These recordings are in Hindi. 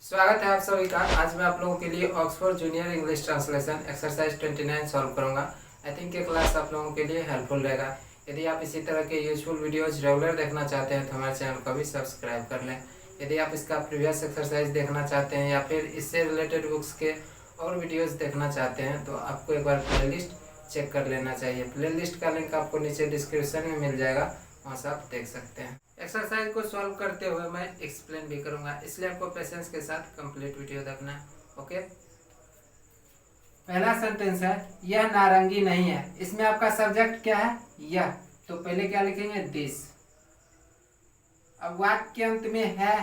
स्वागत है आप सभी का। आज मैं आप लोगों के लिए Oxford junior English translation exercise 29 solve करूंगा। आई थिंक ये क्लास आप लोगों के लिए हेल्पफुल रहेगा। यदि आप इसी तरह के यूजफुल वीडियोज रेगुलर देखना चाहते हैं तो हमारे चैनल को भी सब्सक्राइब कर लें। यदि आप इसका प्रीवियस एक्सरसाइज देखना चाहते हैं या फिर इससे रिलेटेड बुक्स के और वीडियोज़ देखना चाहते हैं तो आपको एक बार प्लेलिस्ट चेक कर लेना चाहिए। प्लेलिस्ट का लिंक आपको नीचे डिस्क्रिप्शन में मिल जाएगा, वहाँ से आप देख सकते हैं। एक्सरसाइज को सॉल्व करते हुए मैं एक्सप्लेन भी करूंगा, इसलिए आपको पेशेंस के साथ कंप्लीट वीडियो देखना है। ओके, पहला सेंटेंस है यह नारंगी नहीं है। इसमें आपका सब्जेक्ट क्या है? यह। तो पहले क्या लिखेंगे? दिस। अब वाक्य के अंत में है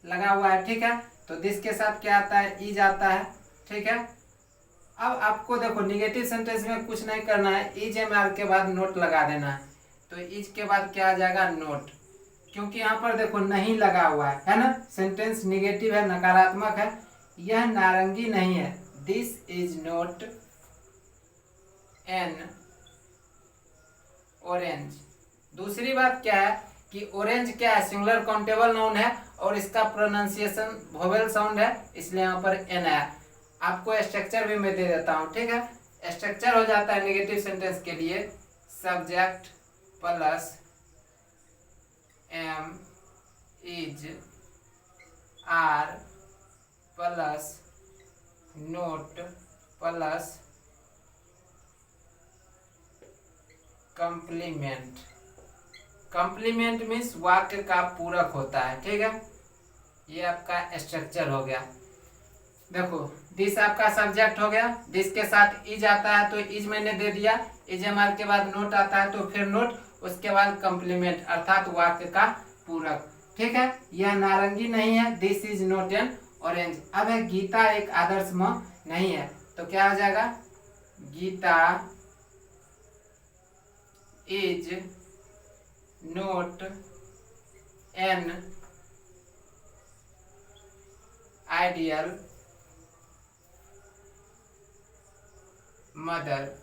लगा हुआ है, ठीक है। तो दिस के साथ क्या आता है? इज आता है, ठीक है। अब आपको देखो निगेटिव सेंटेंस में कुछ नहीं करना है, इज एम आर के बाद नोट लगा देना है। तो इज के बाद क्या आ जाएगा? नोट। क्योंकि यहाँ पर देखो नहीं लगा हुआ है ना, सेंटेंस निगेटिव है, नकारात्मक है। यह नारंगी नहीं है, this is not N orange. दूसरी बात क्या है कि ऑरेंज क्या है? सिंगुलर काउंटेबल नाउन है और इसका प्रोनाउंसिएशन वोवेल साउंड है, इसलिए यहाँ पर एन आया। आपको स्ट्रक्चर भी मैं दे देता हूँ, ठीक है। स्ट्रक्चर हो जाता है नेगेटिव सेंटेंस के लिए subject plus am is are plus not plus complement. Complement means वाक्य का पूरक होता है, ठीक है। ये आपका स्ट्रक्चर हो गया। देखो दिस आपका सब्जेक्ट हो गया, दिस के साथ इज आता है तो इज मैंने दे दिया, इज एम आर के बाद नोट आता है तो फिर नोट, उसके बाद कंप्लीमेंट अर्थात वाक्य का पूरक, ठीक है। यह नारंगी नहीं है, this is not N orange. अब है गीता एक आदर्श माँ नहीं है, तो क्या हो जाएगा? Geeta is not an ideal mother.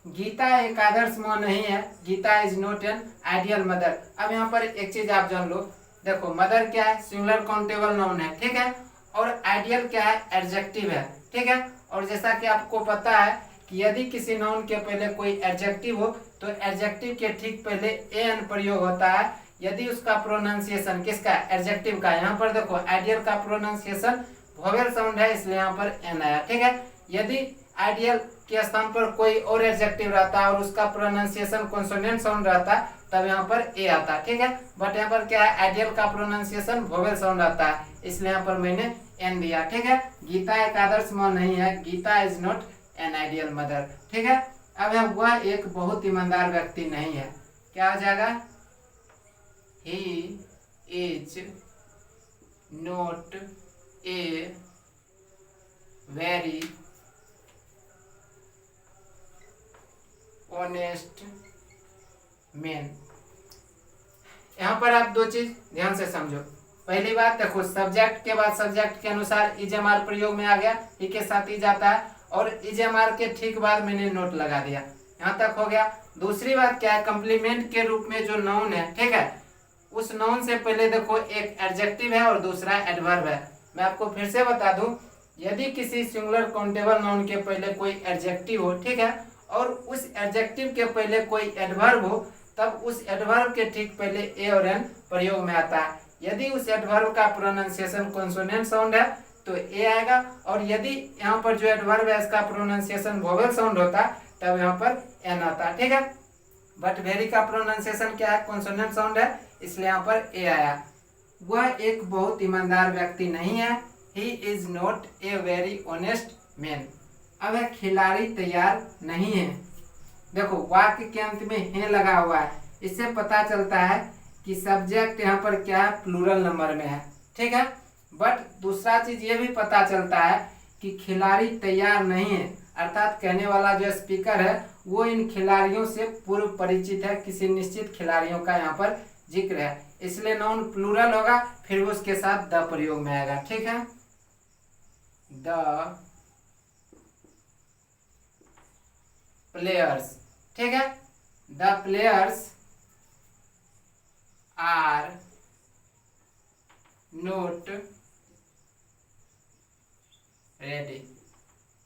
Geeta एक आदर्श माँ नहीं है, Geeta is not an ideal mother. अब यहाँ पर एक चीज आप जान लो, देखो मदर क्या है? सिंगुलर काउंटेबल नाउन है, ठीक है। और आइडियल क्या है? एडजेक्टिव है, ठीक है। और जैसा कि आपको पता है कि यदि किसी नाउन के पहले कोई एडजेक्टिव हो तो एडजेक्टिव के ठीक पहले एन प्रयोग होता है। यदि उसका प्रोनाउंसिएशन किसका? एडजेक्टिव का। यहाँ पर देखो आइडियल का प्रोनाउंसिएशन वोवेल साउंड है, इसलिए यहाँ पर एन आया, ठीक है। यदि आइडियल के स्थान पर कोई और एडजेक्टिव रहता है और उसका प्रोनाउंसिएशन कॉन्सोनेंट साउंड रहता है तब यहाँ पर ए आता, ठीक है। बट यहाँ पर क्या है? आइडियल का प्रोनाउंसिएशन वोवेल साउंड आता है, इसलिए यहाँ पर मैंने एन दिया, ठीक है। गीता एक आदर्श माँ नहीं है, Geeta is not an ideal mother, ठीक है। अब है वह एक बहुत ईमानदार व्यक्ति नहीं है, क्या हो जाएगा? He is not a very honest man. यहाँ पर आप दो चीज ध्यान से समझो। पहली बात देखो, सब्जेक्ट के बाद सब्जेक्ट के अनुसार इज एम आर प्रयोग में आ गया, ही के साथ इज आता है और इज एम आर के ठीक बाद मैंने नोट लगा दिया, यहाँ तक हो गया। दूसरी बात क्या है? कंप्लीमेंट के रूप में जो नाउन है, ठीक है, उस नाउन से पहले देखो एक एडजेक्टिव है और दूसरा एडवर्ब है। मैं आपको फिर से बता दूं, यदि किसी सिंगुलर काउंटेबल नाउन के पहले कोई एडजेक्टिव हो, ठीक है, और उस एडजेक्टिव के पहले कोई एडवर्ब हो तब उस एडवर्ब के ठीक पहले ए और एन प्रयोग में आता है। यदि उस एडवर्ब का प्रोनाउंसिएशन कॉन्सोनेंट साउंड है तो ए आएगा, और यदि यहाँ पर जो एडवर्ब है इसका प्रोनाउंसिएशन वोवेल साउंड होता है तब यहाँ पर एन आता है, ठीक है। बट वेरी का प्रोनाउंसिएशन क्या है? कॉन्सोनेंट साउंड है, इसलिए यहाँ पर ए आया। वह एक बहुत ईमानदार व्यक्ति नहीं है, he is not a very honest man. अब है खिलाड़ी तैयार नहीं है। देखो वाक्य के अंत में है लगा हुआ है, इससे पता चलता है कि सब्जेक्ट यहाँ पर क्या है? प्लूरल नंबर में है, ठीक है। बट दूसरा चीज ये भी पता चलता है कि खिलाड़ी तैयार नहीं है, अर्थात कहने वाला जो स्पीकर है वो इन खिलाड़ियों से पूर्व परिचित है, किसी निश्चित खिलाड़ियों का यहाँ पर जिक्र है, इसलिए नाउन प्लूरल होगा, फिर उसके साथ द प्रयोग में आएगा, ठीक है। द प्लेयर्स, ठीक है। The players are not ready.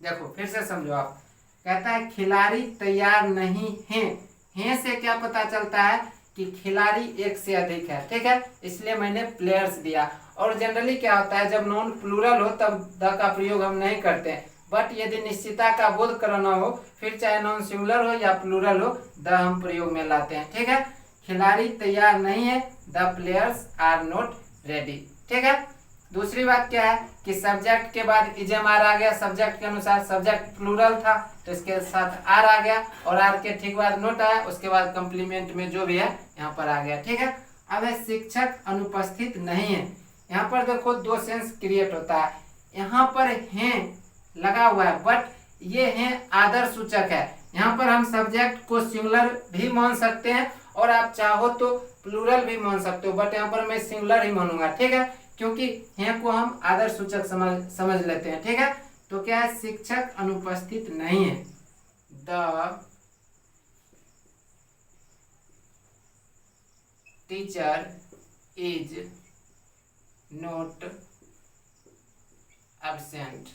देखो फिर से समझो आप, कहता है खिलाड़ी तैयार नहीं हैं से क्या पता चलता है कि खिलाड़ी एक से अधिक है, ठीक है, इसलिए मैंने प्लेयर्स दिया। और जनरली क्या होता है जब नॉन प्लूरल हो तब द का प्रयोग हम नहीं करते हैं, बट यदि निश्चितता का बोध कराना हो फिर चाहे नॉन सिंगुलर हो या प्लूरल हो द हम प्रयोग में लाते हैं, ठीक है। खिलाड़ी तैयार नहीं है, the players are not ready, ठीक है। दूसरी बात क्या है कि सब्जेक्ट के बाद इजेमार आ गया, सब्जेक्ट के अनुसार सब्जेक्ट प्लूरल था तो इसके साथ आर आ गया, और आर के ठीक बाद नोट आया, उसके बाद कंप्लीमेंट में जो भी है यहाँ पर आ गया, ठीक है। अब है शिक्षक अनुपस्थित नहीं है। यहाँ पर देखो दो सेंस क्रिएट होता है, यहाँ पर हैं लगा हुआ है बट ये हैं आदर सूचक है। यहाँ पर हम सब्जेक्ट को सिंगुलर भी मान सकते हैं और आप चाहो तो प्लूरल भी मान सकते हो, बट यहाँ पर मैं सिंगुलर ही मानूंगा, ठीक है, क्योंकि हैं को हम आदर सूचक समझ लेते हैं, ठीक है। तो क्या है, शिक्षक अनुपस्थित नहीं है, the teacher is not absent.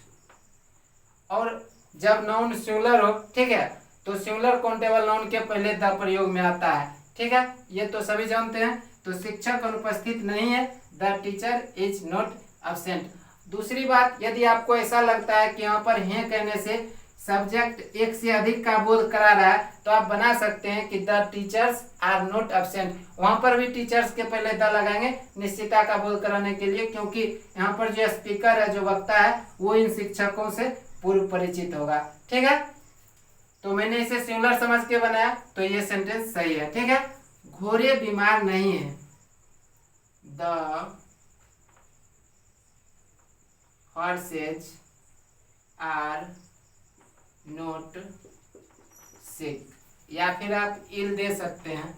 और जब नाउन सिंगुलर हो, ठीक है, तो सिंगुलर काउंटेबल नाउन के पहले द प्रयोग में आता है, ठीक है, ये तो सभी जानते हैं। तो शिक्षक अनुपस्थित नहीं है, the teacher is not absent. दूसरी बात, यदि आपको ऐसा लगता है कि यहाँ पर हैं कहने से सब्जेक्ट एक से अधिक का बोध करा रहा है तो आप बना सकते हैं कि the teachers are not absent. वहां पर भी टीचर्स के पहले द लगाएंगे निश्चितता का बोध कराने के लिए, क्योंकि यहाँ पर जो स्पीकर है, जो वक्ता है, वो इन शिक्षकों से पूर्व परिचित होगा, ठीक है। तो मैंने इसे सिंगुलर समझ के बनाया तो ये सेंटेंस सही है, ठीक है। घोड़े बीमार नहीं है, the horses are not sick, या फिर आप इल दे सकते हैं।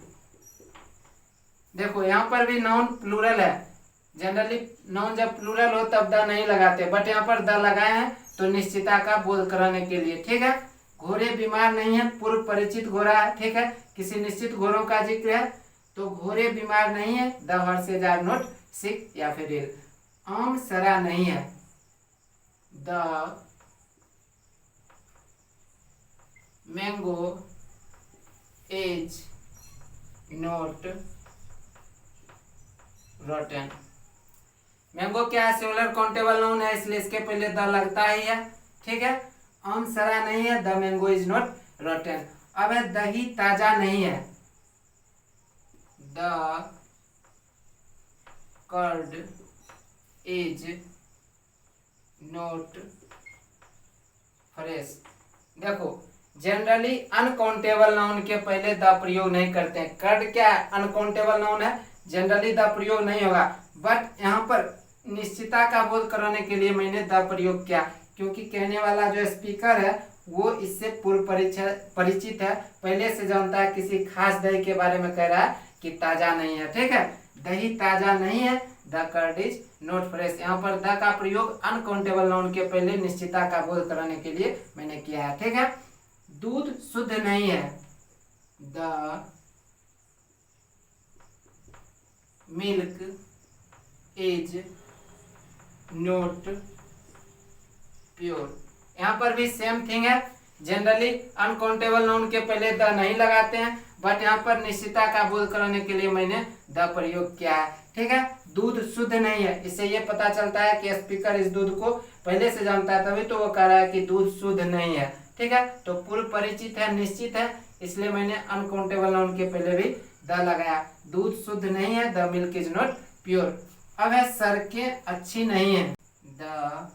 देखो यहाँ पर भी नाउन प्लूरल है, जनरली नाउन जब प्लूरल हो तब द नहीं लगाते, बट यहाँ पर द लगाए हैं तो निश्चितता का बोध कराने के लिए, ठीक है। घोड़े बीमार नहीं है, पूर्व परिचित घोड़ा है, ठीक है, किसी निश्चित घोड़ों का जिक्र है, तो घोड़े बीमार नहीं है, the horses are not sick या फिर इल। आम सड़ा नहीं है, the mango is not rotten. Mango क्या है, सिंगुलर काउंटेबल नाउन है, इसलिए इसके पहले द लगता ही है, ठीक है। आम सड़ा नहीं है, the mango is not rotten. अब है दही ताजा नहीं है, the curd is not fresh. देखो जनरली अनकाउंटेबल नाउन के पहले द प्रयोग नहीं करते हैं। कर्ड क्या है, अनकाउंटेबल नाउन है, जनरली द प्रयोग नहीं होगा, बट यहाँ पर निश्चितता का बोध कराने के लिए मैंने द प्रयोग किया, क्योंकि कहने वाला जो स्पीकर है वो इससे पूर्व परिचित है, पहले से जानता है, किसी खास दही के बारे में कह रहा है कि ताजा नहीं है, ठीक है। दही ताजा नहीं है, the curd is not fresh. यहाँ पर द का प्रयोग अनकाउंटेबल नाउन के पहले निश्चितता का बोध कराने के लिए मैंने किया है, ठीक है। दूध शुद्ध नहीं है, the milk is not pure. यहाँ पर भी सेम थिंग है, जनरली अनकाउंटेबल नाउन के पहले द नहीं लगाते हैं, बट यहाँ पर निश्चितता का बोध कराने के लिए मैंने द प्रयोग किया है, ठीक है। दूध शुद्ध नहीं है, इससे ये पता चलता है कि स्पीकर इस दूध को पहले से जानता है, तभी तो वो कह रहा है कि दूध शुद्ध नहीं है, ठीक है। तो पूर्व परिचित है, निश्चित है, इसलिए मैंने अनकाउंटेबल नाउन के पहले भी द लगाया। दूध शुद्ध नहीं है, the milk is not pure. अब है सड़कें अच्छी नहीं है, the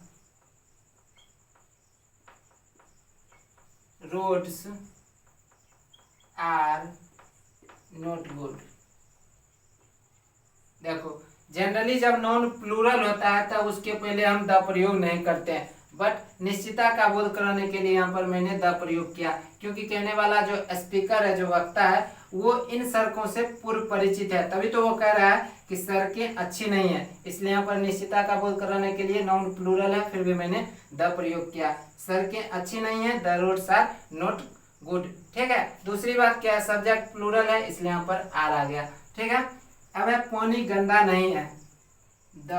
roads are not good. देखो जनरली जब नॉन प्लूरल होता है तब उसके पहले हम द प्रयोग नहीं करते हैं, बट निश्चितता का बोध कराने के लिए यहाँ पर मैंने द प्रयोग किया, क्योंकि कहने वाला जो स्पीकर है, जो वक्ता है, वो इन सड़कों से पूर्व परिचित है, तभी तो वो कह रहा है कि सड़कें अच्छी नहीं है, इसलिए यहाँ पर निश्चितता का बोध कराने के लिए नाउन प्लूरल है, फिर भी मैंने द प्रयोग किया। सड़कें अच्छी नहीं है, the roads are not good, ठीक है। दूसरी बात क्या है, सब्जेक्ट प्लूरल है, इसलिए यहाँ पर आर आ गया, ठीक है। अब है पानी गंदा नहीं है, the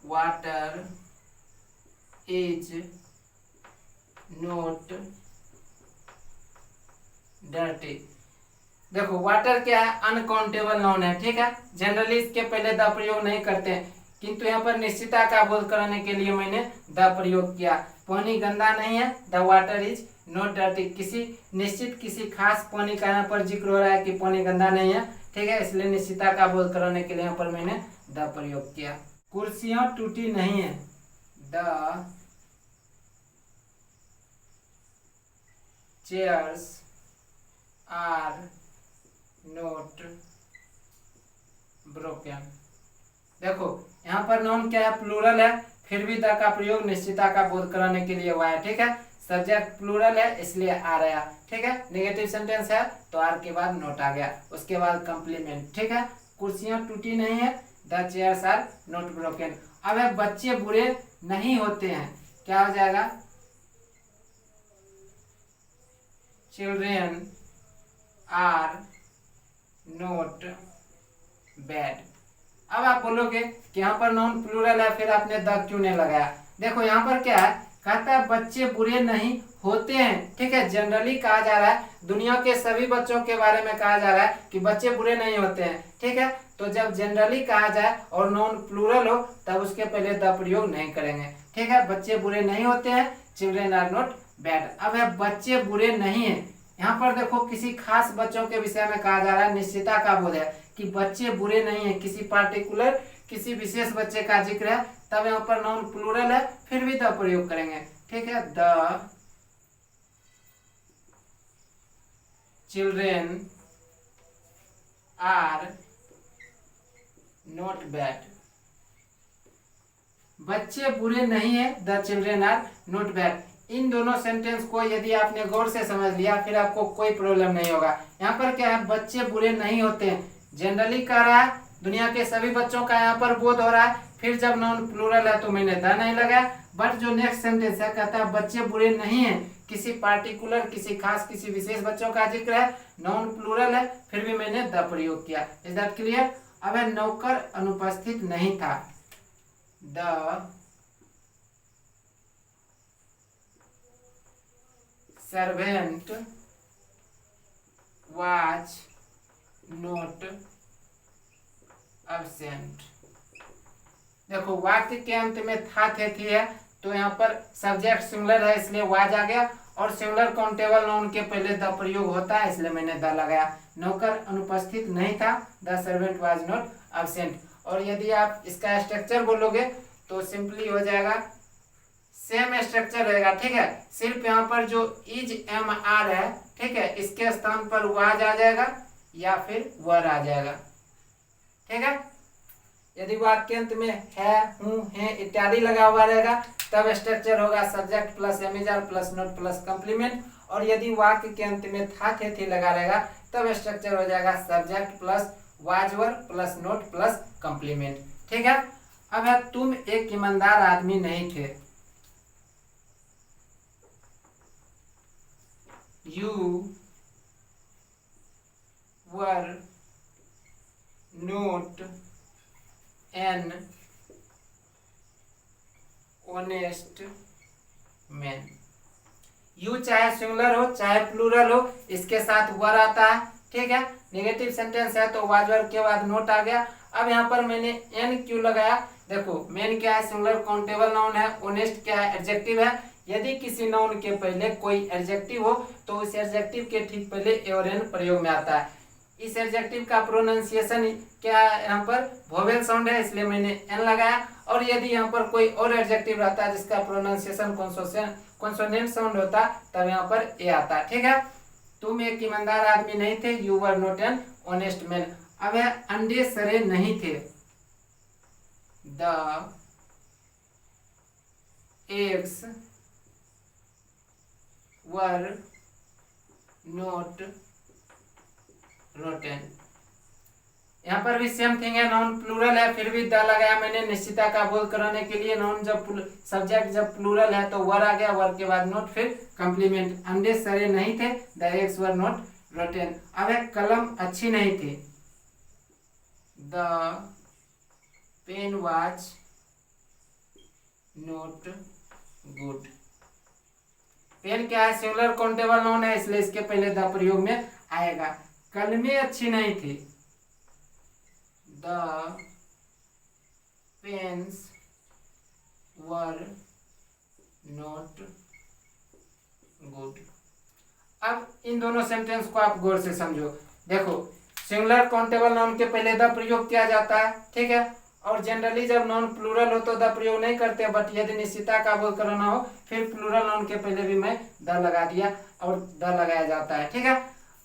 water is not dirty. देखो वाटर क्या है, अनकाउंटेबल नाउन है, ठीक है। जनरली इसके पहले द प्रयोग नहीं करते हैं, किंतु यहाँ पर निश्चितता का बोध कराने के लिए मैंने द प्रयोग किया। पानी गंदा नहीं है, the water is not dirty. किसी निश्चित किसी खास पानी का यहाँ पर जिक्र हो रहा है कि पानी गंदा नहीं है, ठीक है, इसलिए निश्चितता का बोध कराने के लिए यहाँ पर मैंने द प्रयोग किया। कुर्सियां टूटी नहीं है, the chairs are not broken. देखो यहाँ पर नाउन क्या है, प्लूरल है, फिर भी द का प्रयोग निश्चितता का बोध कराने के लिए हुआ है, ठीक है। सब्जेक्ट प्लूरल है इसलिए आर आया, ठीक है। नेगेटिव सेंटेंस है तो आर के बाद नोट आ गया, उसके बाद कंप्लीमेंट, ठीक है। कुर्सियां टूटी नहीं है, the chairs are not broken. अब है बच्चे बुरे नहीं होते हैं, क्या हो जाएगा, चिल्ड्रेन आर नॉट बैड। अब आप बोलोगे कि यहाँ पर नॉन प्लूरल है, फिर आपने द क्यों नहीं लगाया। देखो यहाँ पर क्या है, कहता है बच्चे बुरे नहीं होते हैं, ठीक है। जनरली कहा जा रहा है, दुनिया के सभी बच्चों के बारे में कहा जा रहा है कि बच्चे बुरे नहीं होते हैं, ठीक है। तो जब जनरली कहा जाए और नॉन प्लूरल हो तब उसके पहले द प्रयोग नहीं करेंगे, ठीक है। बच्चे बुरे नहीं होते हैं, चिल्ड्रेन आर नॉट बैड। अब है बच्चे बुरे नहीं है, यहाँ पर देखो किसी खास बच्चों के विषय में कहा जा रहा है, निश्चितता का बोध है कि बच्चे बुरे नहीं है, किसी पार्टिकुलर किसी विशेष बच्चे का जिक्र है, तब यहाँ पर नाउन प्लूरल है, फिर भी द प्रयोग करेंगे, ठीक है। The children are not bad. बच्चे बुरे नहीं है, the children are not bad. इन दोनों सेंटेंस को यदि आपने गौर से समझ लिया फिर आपको कोई प्रॉब्लम नहीं होगा। यहाँ पर क्या है, बच्चे बुरे नहीं होते हैं, जनरली कह रहा है, दुनिया के सभी बच्चों का यहाँ पर बोध हो रहा है, फिर जब नाउन प्लूरल है तो मैंने द नहीं लगाया। बट जो नेक्स्ट सेंटेंस है कहता है बच्चे बुरे नहीं है, किसी पार्टिकुलर किसी खास किसी विशेष बच्चों का जिक्र है, नाउन प्लूरल है, फिर भी मैंने द प्रयोग किया। Is that clear. अब है नौकर अनुपस्थित नहीं था, the servant was not absent. देखो वाक्य के अंत में था थे थी है, तो यहाँ पर सब्जेक्ट सिंगुलर है इसलिए वाज आ गया, और सिंगुलर काउंटेबल नाउन के पहले द प्रयोग होता है इसलिए मैंने द लगाया। नौकर अनुपस्थित नहीं था, the servant was not absent. और यदि आप इसका स्ट्रक्चर बोलोगे तो सिंपली हो जाएगा, सेम स्ट्रक्चर रहेगा, ठीक है। सिर्फ यहाँ पर जो इज एम आर है, ठीक है, इसके स्थान पर वाज आ जाएगा या फिर वर आ जाएगा, ठीक है। यदि वाक्य अंत में है, हूँ, है इत्यादि लगा हुआ रहेगा तब स्ट्रक्चर होगा सब्जेक्ट प्लस एमिजर प्लस नोट प्लस कंप्लीमेंट। और यदि वाक्य के अंत में था थे थी लगा रहेगा तब स्ट्रक्चर हो जाएगा subject plus वाजवर plus not plus complement, ठीक है। अब है तुम एक ईमानदार आदमी नहीं थे, you were not an honest man। You चाहे सिंगुलर हो चाहे प्लूरल हो, इसके साथ वर आता है, ठीक है। नेगेटिव सेंटेंस है तो वाज वर के बाद नोट आ गया। अब यहाँ पर मैंने एन क्यों लगाया, देखो मेन क्या है, सिंगुलर काउंटेबल नाउन है, ऑनेस्ट क्या है, एडजेक्टिव है। यदि किसी नाउन के पहले कोई एडजेक्टिव हो तो उस एडजेक्टिव के ठीक पहले ए और एन प्रयोग में आता है। इस एडजेक्टिव का प्रोनाउंसिएशन क्या है, यहाँ पर वोवेल साउंड है इसलिए मैंने एन लगाया। और यदि यहाँ पर कोई और एडजेक्टिव रहता है जिसका प्रोनाउंसिएशन कॉन्सोनेंट साउंड होता तब यहाँ पर ए आता, ठीक है। तुम एक ईमानदार आदमी नहीं थे, you were not an honest man. अब है अंडे सड़े नहीं थे, the eggs were not rotten. यहाँ पर भी सेम थिंग है, नाउन प्लूरल है फिर भी द लगाया मैंने निश्चितता का बोध कराने के लिए। नाउन जब सब्जेक्ट जब प्लूरल है तो वर आ गया, वर के बाद नोट फिर कंप्लीमेंट। अंडे सड़े नहीं थे, the eggs were not rotten. अब है कलम अच्छी नहीं थी, the pen was not good. Pen क्या है, सिंगुलर काउंटेबल नाउन है, इसलिए इसके पहले द प्रयोग में आएगा। कलमें अच्छी नहीं थी, the pens were not good. अब इन दोनों सेंटेंस को आप गौर से समझो। देखो, सिंगुलर काउंटेबल नाउन के पहले द प्रयोग किया जाता है, ठीक है, और जनरली जब नाउन प्लूरल हो तो द प्रयोग नहीं करते, बट यदि निश्चितता का बोध करना हो फिर प्लूरल नाउन के पहले भी मैं द लगा दिया और द लगाया जाता है, ठीक है।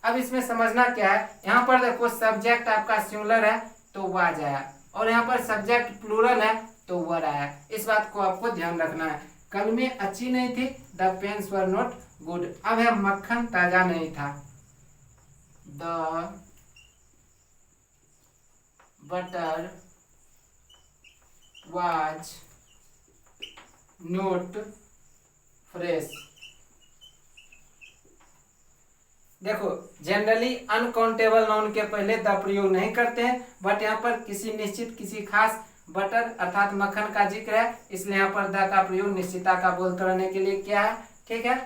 अब इसमें समझना क्या है, यहाँ पर देखो सब्जेक्ट आपका सिंगुलर है तो वाज आया, और यहाँ पर सब्जेक्ट प्लूरल है तो वर आया। इस बात को आपको ध्यान रखना है। कलमें अच्छी नहीं थी, the pens were not good. अब है मक्खन ताजा नहीं था, the butter was not fresh. देखो, जनरली अनकाउंटेबल नाउन के पहले द प्रयोग नहीं करते हैं, बट यहाँ पर किसी निश्चित किसी खास बटर अर्थात मक्खन का जिक्र है, इसलिए यहाँ पर द का प्रयोग निश्चितता का बोध कराने के लिए किया है, ठीक है।